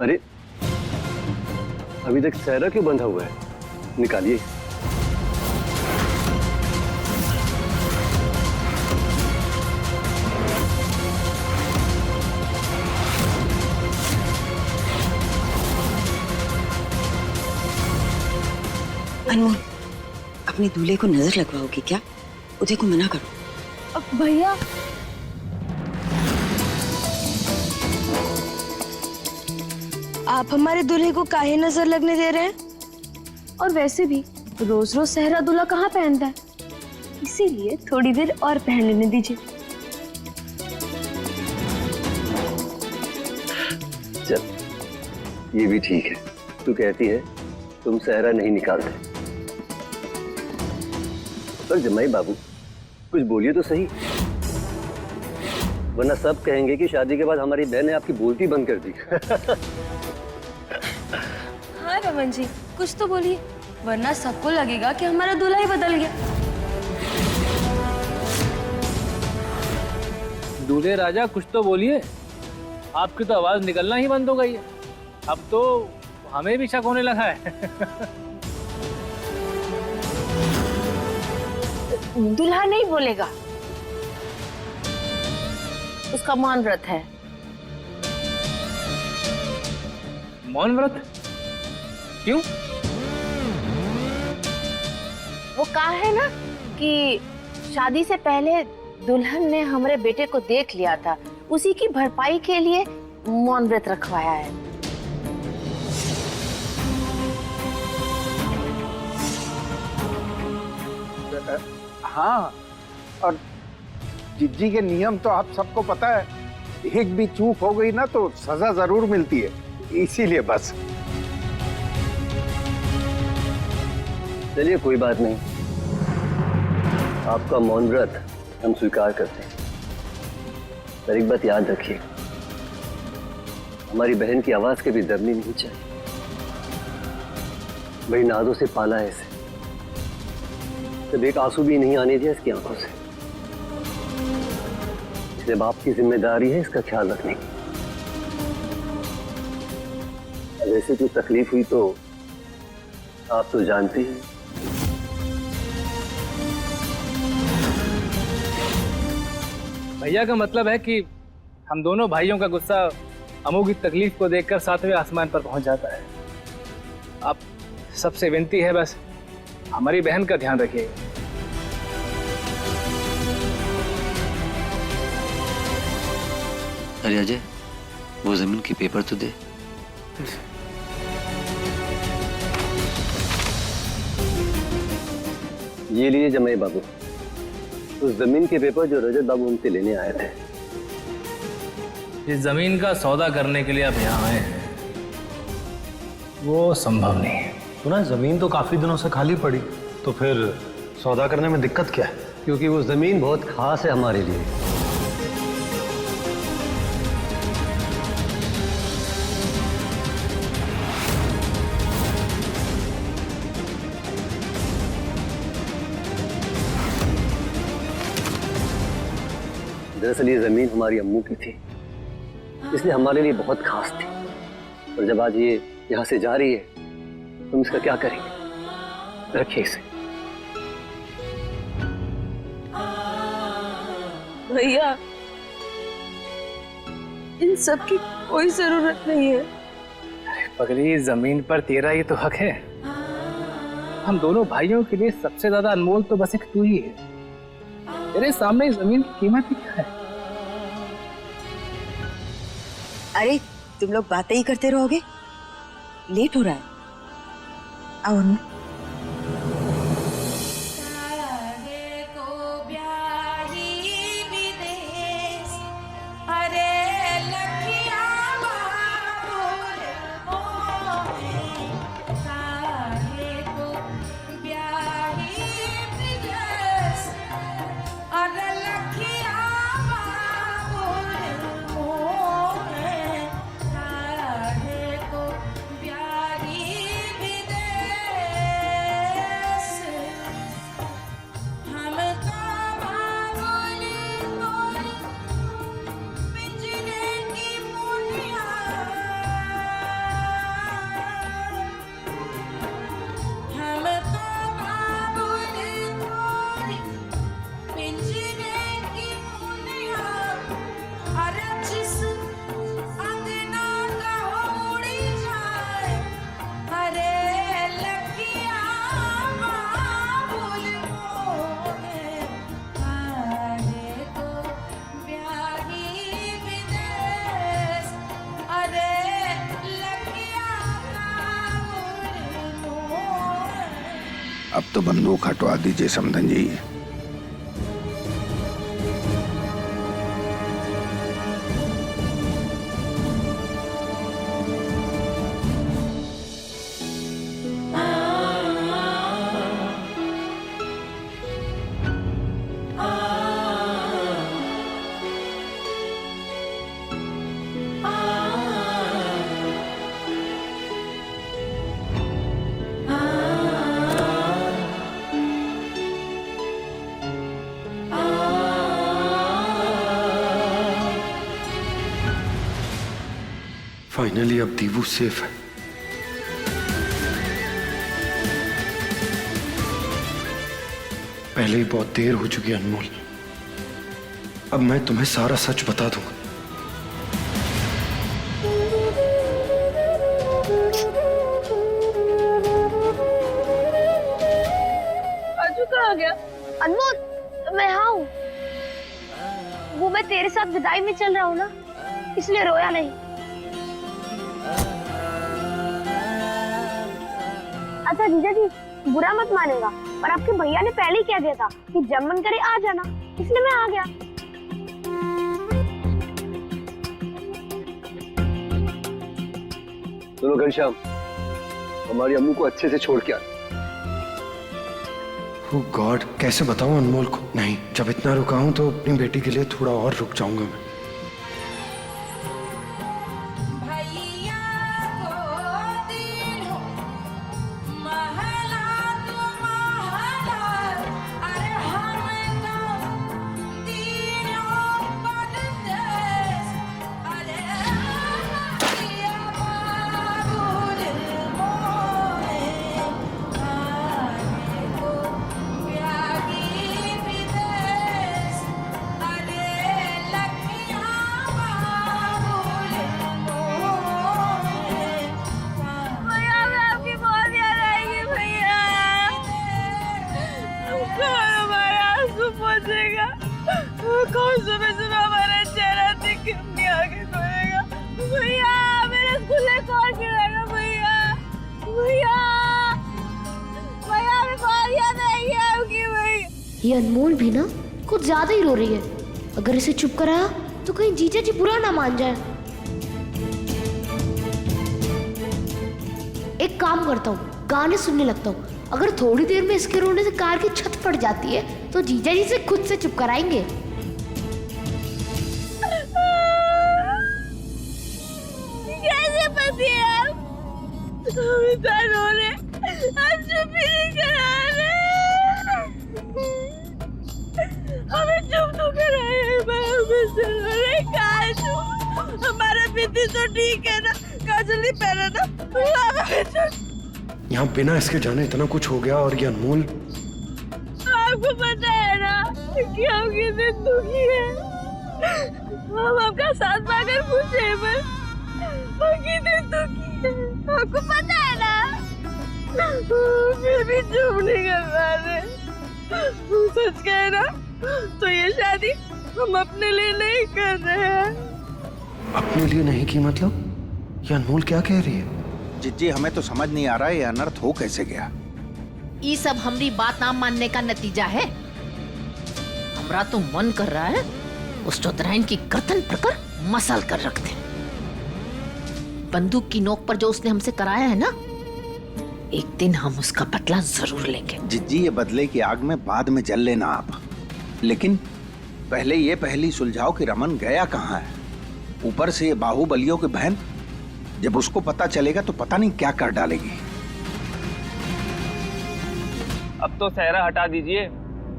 अरे अभी तक सहरा क्यों बंधा हुआ है? निकालिए। अनमोल, अपने दूल्हे को नजर लगवाओगे क्या? उदय को मना करो। अब भैया, आप हमारे दूल्हे को काहे नजर लगने दे रहे हैं? और वैसे भी रोज रोज सहरा दूल्हा कहाँ पहनता है, इसीलिए थोड़ी देर और पहन लेने दीजिए। चल, ये भी ठीक है। तू कहती है तुम सहरा नहीं निकालते, पर जमाई बाबू कुछ बोलिए तो सही, वरना सब कहेंगे कि शादी के बाद हमारी बहन ने आपकी बोलती बंद कर दी। हाँ रमन जी, कुछ तो बोलिए, वरना सबको लगेगा कि हमारा दूल्हा ही बदल गया। दूल्हे राजा कुछ तो बोलिए, आपकी तो आवाज निकलना ही बंद हो गई है। अब तो हमें भी शक होने लगा है। दूल्हा नहीं बोलेगा, उसका मौन व्रत है। मौन व्रत? क्यों? वो कहा है ना कि शादी से पहले दुल्हन ने हमारे बेटे को देख लिया था, उसी की भरपाई के लिए मौन व्रत रखवाया है। हाँ, और जिज्जी के नियम तो आप सबको पता है, एक भी चूक हो गई ना तो सजा जरूर मिलती है, इसीलिए बस। चलिए कोई बात नहीं, आपका मौन व्रत हम स्वीकार करते हैं, पर एक बात याद रखिए, हमारी बहन की आवाज के भी दबनी नहीं चाहिए। बड़ी नाजों से पाला है इसे, जब एक आंसू भी नहीं आने दिया इसकी आंखों से। इसलिए बाप की जिम्मेदारी है इसका ख्याल रखने की। वैसे कोई तकलीफ हुई तो आप तो जानती हैं। भैया का मतलब है कि हम दोनों भाइयों का गुस्सा अमू की तकलीफ को देखकर 7वें आसमान पर पहुंच जाता है। आप सबसे विनती है, बस हमारी बहन का ध्यान रखिएगा। अरे अजय, वो जमीन के पेपर तो दे। ये लिए जमाई बाबू, उस जमीन के पेपर जो रजत बाबू हमसे लेने आए थे। इस जमीन का सौदा करने के लिए आप यहाँ आए हैं, वो संभव नहीं है। सुना, जमीन तो काफी दिनों से खाली पड़ी, तो फिर सौदा करने में दिक्कत क्या है? क्योंकि वो जमीन बहुत खास है हमारे लिए। दरअसल ये जमीन हमारी अम्मू की थी, इसलिए हमारे लिए बहुत खास थी। और जब आज ये यहाँ से जा रही है, तुम इसका क्या करेंगे? रखिए इसे। भैया, इन सब की कोई जरूरत नहीं है। पगली, जमीन पर तेरा ही तो हक है। हम दोनों भाइयों के लिए सबसे ज्यादा अनमोल तो बस एक तू ही है। तेरे सामने जमीन की कीमत ही क्या है? अरे तुम लोग बातें ही करते रहोगे, लेट हो रहा है। आओ अनमोल। अब तो बंदूक हटवा दीजिए समधन जी। फाइनली अब दीवू सेफ है। पहले ही बहुत देर हो चुकी है अनमोल। अब मैं तुम्हें सारा सच बता दूंगा। राजू कहाँ गया? अनमोल मैं यहाँ हूँ। वो मैं तेरे साथ विदाई में चल रहा हूँ ना, इसलिए रोया नहीं। अच्छा जीजा जी, बुरा मत मानेगा, पर आपके भैया ने पहले ही कह दिया था कि जब मन करे आ जाना, इसलिए मैं आ गया। सुनो घनश्याम, हमारी अम्मू को अच्छे से छोड़ के आ। ओह गॉड, कैसे बताऊं अनमोल को? नहीं, जब इतना रुका हूं तो अपनी बेटी के लिए थोड़ा और रुक जाऊंगा मैं। कौन सुबह सुबह हमारा चेहरा दिख नहीं आगे खोलेगा? भैया मेरे स्कूल कौन खिलाएगा? भैया भैया भैया मैं बहुत याद आएगी आपकी भैया। ये अनमोल भी ना कुछ ज्यादा ही रो रही है। अगर इसे चुप कराया तो कहीं जीजा जी बुरा ना मान जाए। एक काम करता हूँ, गाने सुनने लगता हूँ। अगर थोड़ी देर में इसके रोने से कार की छत फट जाती है तो जीजा जी से खुद से चुप कराएंगे। कैसे पति है आप? हम इतना रो रहे, आप चुप ही नहीं करा रहे। हमें चुप तो कराए, हमारा बीती तो ठीक है ना? काजल नहीं पहना ना? यहाँ बिना इसके जाने इतना कुछ हो गया और ये अनमोल। आपको पता है ना कि हम कितने दुखी हैं। हम आपका साथ पाकर खुश हैं, बस हम कितने दुखी हैं, आपको पता है ना? फिर भी चुप नहीं कर पा रहे। सच कहे ना तो ये शादी हम अपने लिए नहीं कर रहे हैं। अपने लिए नहीं की मतलब? ये अनमोल क्या कह रही है? जिज्जी, हमें तो समझ नहीं आ रहा है ये अनर्थ हो कैसे गया। ये सब हमारी बात ना मानने का नतीजा है। हमरा तो मन कर रहा है उस चौधराइन की गर्दन पकड़ मसल कर रख दे। बंदूक की नोक पर जो उसने हमसे कराया है ना, एक दिन हम उसका बदला जरूर लेंगे। जिज्जी, ये बदले की आग में बाद में जल लेना आप, लेकिन पहले ये पहली सुलझाओ कि रमन गया कहाँ है। ऊपर से ये बाहुबलियों की बहन, जब उसको पता चलेगा तो पता नहीं क्या कर डालेगी। अब तो सहरा हटा दीजिए,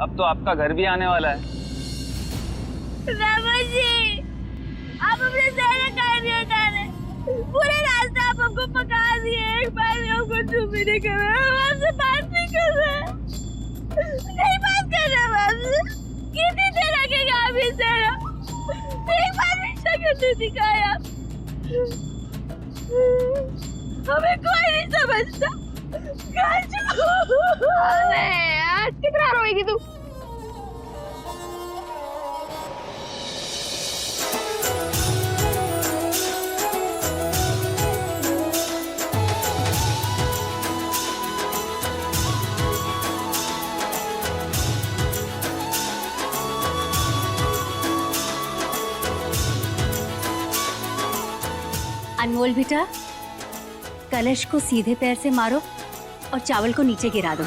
अब तो आपका घर भी आने वाला है। रमन जी, आप अपने सहरा काहे नहीं हटा रहे? पूरे रास्ते आप हमको पका दिए, एक बार भी हमको चुप ही नहीं कर रहे, हम आपसे बात नहीं कर रहे, नहीं बात कर रहे हम आपसे। कितनी देर रखेगा आप इस सहरा? एक बार भी शक्ल नहीं दिखाया। हमें कोई नहीं समझता। अरे यार, कितना रोएगी तू? अनमोल बेटा, कलश को सीधे पैर से मारो और चावल को नीचे गिरा दो।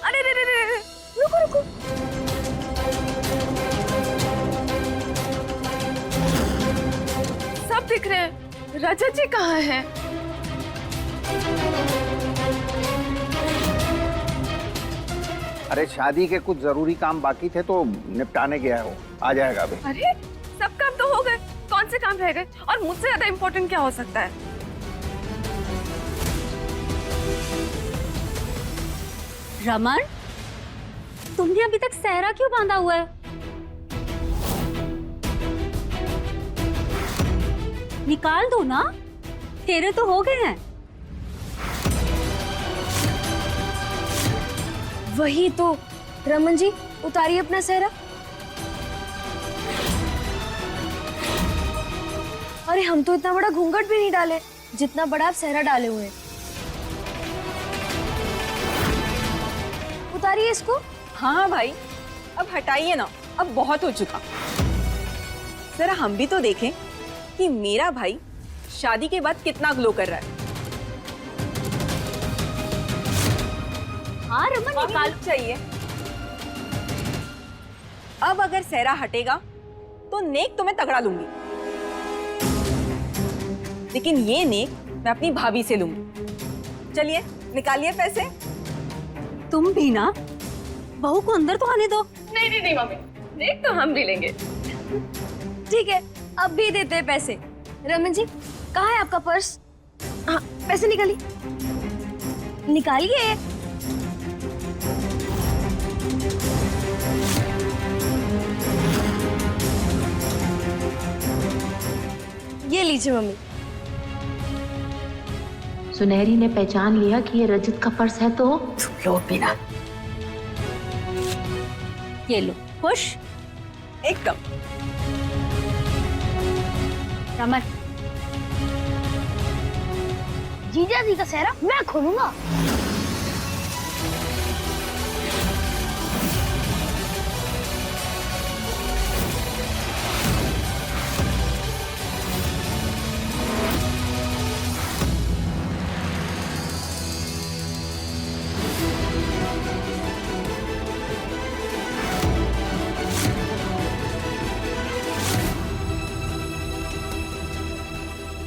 अरे रे रे रे रे, रुको रुको। सब दिख रहे हैं, रजत जी कहाँ हैं? अरे शादी के कुछ जरूरी काम बाकी थे तो निपटाने गया है वो, आ जाएगा अभी। अरे सब काम तो हो गए, कौन से काम रह गए? और मुझसे ज्यादा इम्पोर्टेंट क्या हो सकता है? रमन, तुमने अभी तक सहरा क्यों बांधा हुआ है? निकाल दो ना, तेरे तो हो गए हैं। वही तो, रमन जी उतारिए अपना सहरा। अरे हम तो इतना बड़ा घूंघट भी नहीं डाले जितना बड़ा आप सहरा डाले हुए हैं। उतारिए इसको। हाँ भाई, अब हटाइए ना, अब बहुत हो चुका। जरा हम भी तो देखें कि मेरा भाई शादी के बाद कितना ग्लो कर रहा है। हाँ रमन, निकाल। चाहिए। अब अगर सहरा हटेगा तो नेक तो मैं तगड़ा लूंगी, लेकिन ये नेक मैं अपनी भाभी से लूंगी। चलिए निकालिए पैसे। तुम भी ना, बहू को अंदर तो आने दो। नहीं नहीं नहीं मम्मी, देख तो हम भी लेंगे। ठीक है, अब भी देते हैं पैसे। रमन जी, कहाँ है आपका पर्स? हाँ, पैसे निकालिए, निकालिए। ये लीजिए मम्मी। सुनहरी ने पहचान लिया कि ये रजत का पर्स है तो तुम लोग भी ना। ये लो, खुश? एकदम। रमन, जीजा जी का सहरा मैं खोलूंगा।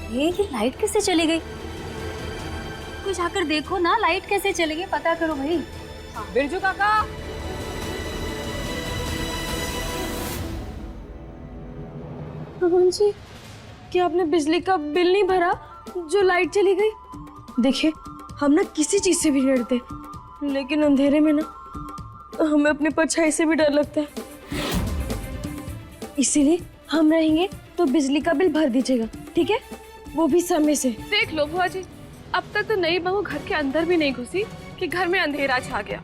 ये लाइट कैसे चली गई? कुछ जाकर देखो ना, लाइट कैसे चली गई, पता करो भाई। बिरजू काका, रमन जी, क्या आपने बिजली का बिल नहीं भरा जो लाइट चली गई? देखिए, हम ना किसी चीज से भी नहीं डरते, लेकिन अंधेरे में ना हमें अपने परछाई से भी डर लगता है। इसीलिए हम रहेंगे तो बिजली का बिल भर दीजिएगा, ठीक है? वो भी समय से। देख लो बुआ जी, अब तक तो नई बहू घर के अंदर भी नहीं घुसी कि घर में अंधेरा छा गया।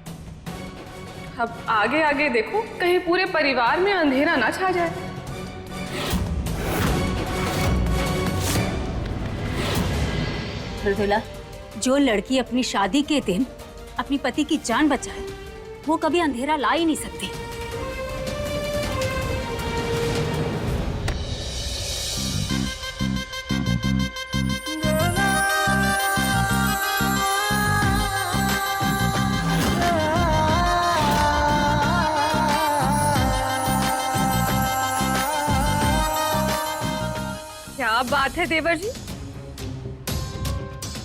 अब आगे आगे देखो, कहीं पूरे परिवार में अंधेरा ना छा जाए। दुलदुला, जो लड़की अपनी शादी के दिन अपनी पति की जान बचाए, वो कभी अंधेरा ला ही नहीं सकती। क्या बात है देवर जी,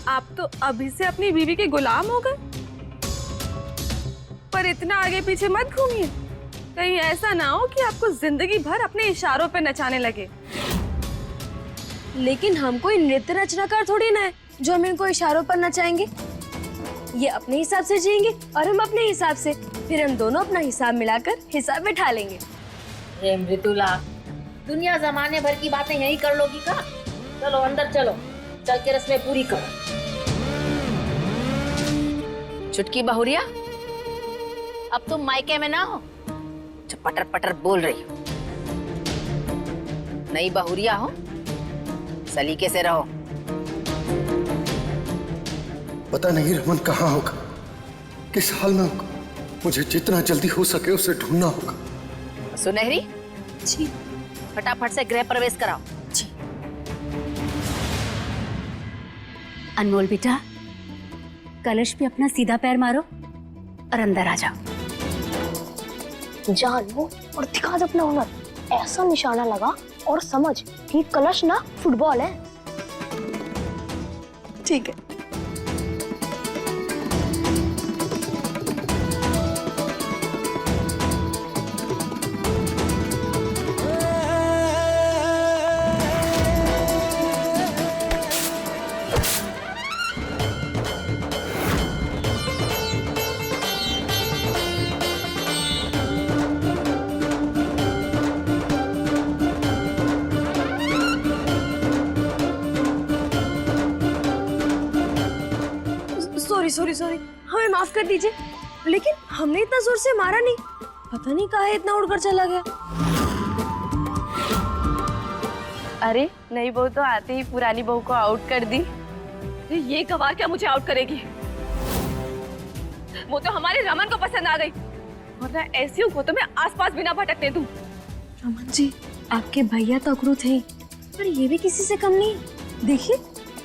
आप तो अभी से अपनी बीवी के गुलाम हो गए। पर इतना आगे पीछे मत घूमिए, कहीं ऐसा ना हो कि आपको जिंदगी भर अपने इशारों पे नचाने लगे। लेकिन हम कोई नृत्य रचनाकार थोड़ी ना है जो हम इनको इशारों पर नचाएंगे। ये अपने हिसाब से जिएंगे और हम अपने हिसाब से, फिर हम दोनों अपना हिसाब मिलाकर हिसाब बिठा लेंगे। मृदुला, दुनिया जमाने भर की बातें यही कर लोगी का? चलो अंदर चलो, चल के रस्में पूरी करो। चुटकी बहुरिया, अब तुम मायके में ना हो जो पटर पटर बोल रही हो। नई बहुरिया हो, सलीके से रहो। पता नहीं रमन कहाँ होगा, किस हाल में होगा। मुझे जितना जल्दी हो सके उसे ढूंढना होगा। सुनहरी जी, फटाफट से गृह प्रवेश कराओ। जी। अनमोल बेटा, कलश पे अपना सीधा पैर मारो और अंदर आ जाओ। जान वो और दिखा दे अपना हुनर। ऐसा निशाना लगा और समझ कि कलश ना फुटबॉल है। ठीक है। सॉरी, हमें माफ कर दीजिए, लेकिन हमने इतना जोर से मारा नहीं। पता नहीं कहाँ इतना उड़कर चला गया। अरे नई बहू तो आते ही पुरानी बहू को आउट कर दी। ये गवाह क्या मुझे आउट करेगी? वो तो हमारे रमन को पसंद आ गई, वरना ऐसी को तो मैं आसपास भी ना भटकने दूं। रमन जी, आपके भैया तो अकरूत हैं, पर ये भी किसी से कम नहीं। देखिए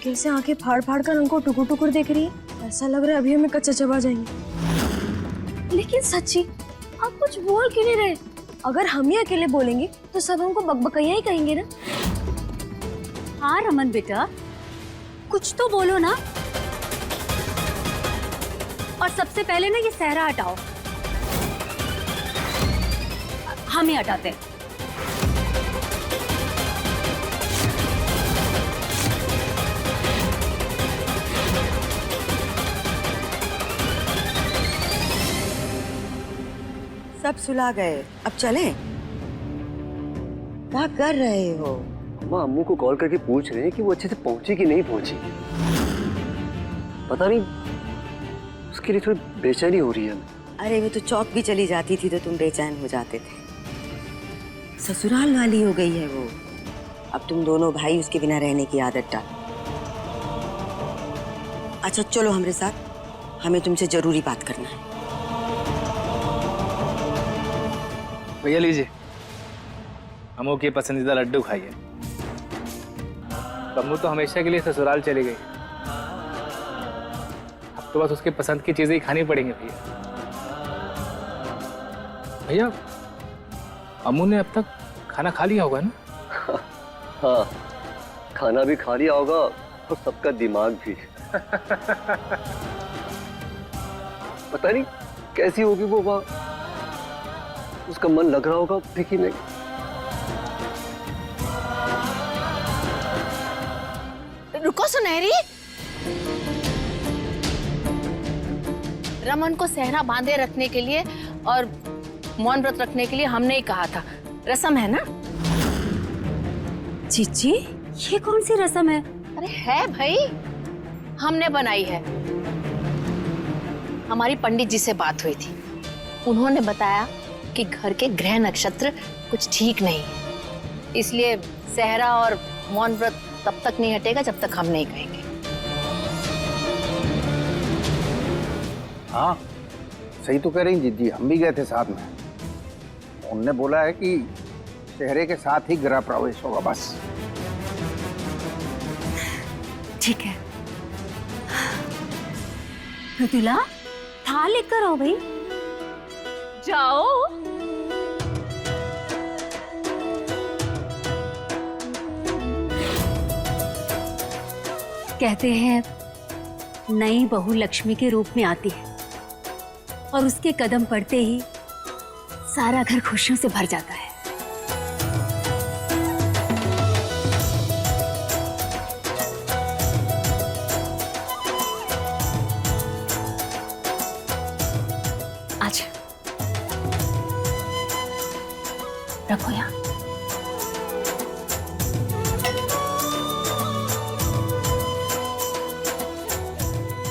कैसे आंखें फाड़ फाड़ कर उनको टुकुर टुकुर देख रही है। ऐसा लग रहा है अभी हमें कच्चा चबा जाएंगे। लेकिन सच्ची आप कुछ बोल क्यों नहीं रहे? अगर हम ही अकेले बोलेंगे तो सब हमको बकबकैया ही कहेंगे ना। हाँ रमन बेटा, कुछ तो बोलो ना। और सबसे पहले ना ये सहरा हटाओ। हम ही हटाते हैं। सब सुला गए, अब चलें? क्या कर रहे हो? अम्मा अम्मू को कॉल करके पूछ रहे हैं कि वो अच्छे से पहुंची कि नहीं पहुंची। पता नहीं, उसके लिए थोड़ी बेचैनी हो रही है। अरे वो तो चौक भी चली जाती थी तो तुम बेचैन हो जाते थे। ससुराल वाली हो गई है वो। अब तुम दोनों भाई उसके बिना रहने की आदत डाल। अच्छा चलो हमारे साथ, हमें तुमसे जरूरी बात करना है। भैया लीजिए, अम्मू के पसंदीदा लड्डू खाइए। अम्मू तो हमेशा के लिए ससुराल चली गई, अब तो बस उसके पसंद की चीजें ही खानी पड़ेंगी भैया। भैया अम्मू ने अब तक खाना खा लिया होगा ना? हाँ, खाना भी खा लिया होगा और सबका दिमाग भी। पता नहीं कैसी होगी वो वहाँ, उसका मन लग रहा होगा देखी नहीं। रुको सुनहरी, रमन को सहरा बांधे रखने के लिए और मौन व्रत रखने के लिए हमने ही कहा था। रस्म है ना? जीजी, ये कौन सी रस्म है? अरे है भाई, हमने बनाई है। हमारी पंडित जी से बात हुई थी, उन्होंने बताया कि घर के ग्रह नक्षत्र कुछ ठीक नहीं है, इसलिए सहरा और मौन व्रत तब तक नहीं हटेगा जब तक हम नहीं कहेंगे। हाँ सही तो कह रही जीजी, हम भी गए थे साथ में। उनने बोला है कि चेहरे के साथ ही गृह प्रवेश होगा बस। ठीक है। रुतिला, थाल लेकर आओ भाई। जाओ। कहते हैं नई बहू लक्ष्मी के रूप में आती है और उसके कदम पड़ते ही सारा घर खुशियों से भर जाता है। अच्छा रखो यहाँ।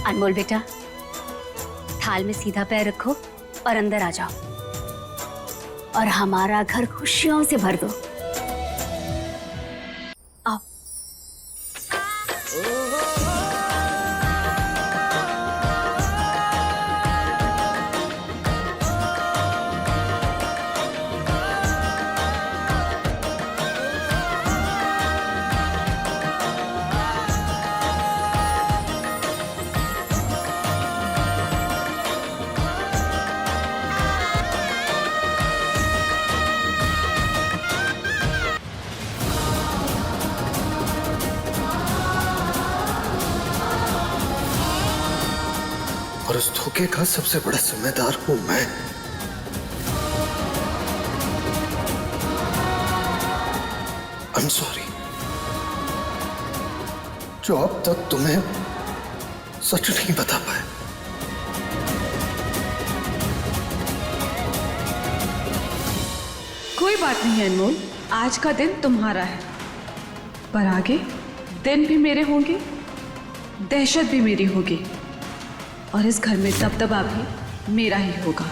अनमोल बेटा, थाल में सीधा पैर रखो और अंदर आ जाओ और हमारा घर खुशियों से भर दो। आओ। उस धोखे का सबसे बड़ा जिम्मेदार हूं मैं। I'm sorry। जो अब तक तुम्हें सच नहीं बता पाए। कोई बात नहीं अनमोल, आज का दिन तुम्हारा है, पर आगे दिन भी मेरे होंगे, दहशत भी मेरी होगी, और इस घर में दबदबा भी मेरा ही होगा।